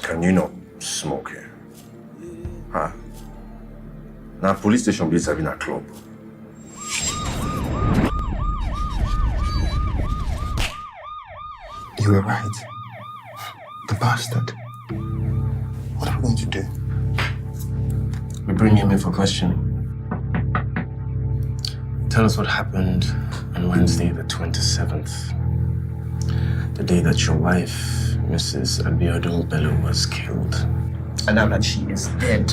Can you not smoke here? Huh? Now, police station be having a club. You were right. The bastard. What are we going to do? We bring him in for questioning. Tell us what happened on Wednesday, the 27th. The day that your wife, Mrs. Abiodun Bello, was killed. And now that she is dead,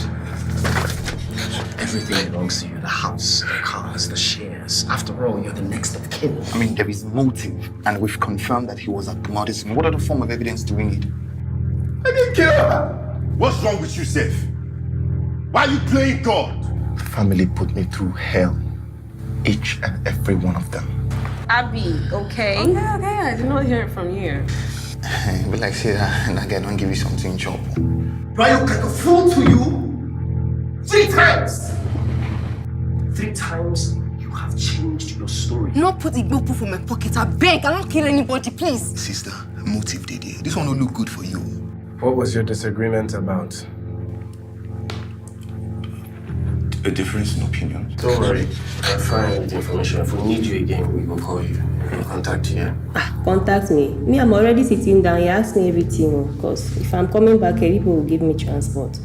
everything belongs to you. The house, the cars, the shares. After all, you're the next of kin. I mean, there is motive, and we've confirmed that he was at the murder scene. What other form of evidence do we need? I didn't kill her! What's wrong with you, Seth? Why are you playing God? The family put me through hell. Each and every one of them. Abby, okay? Okay, I did not hear it from you. But like say that, and again, don't give you something chop. Do I look like a fool to you? 3 times! 3 times you have changed your story. Not put the book in my pocket. I beg, I don't kill anybody, please. Sister, motive did it. This one will look good for you. What was your disagreement about? A difference in opinion. Don't worry, I'll find the information. If we need you again, we will call you. We'll contact you. Contact me. I'm already sitting down. He asked me everything, of course. If I'm coming back, people will give me transport.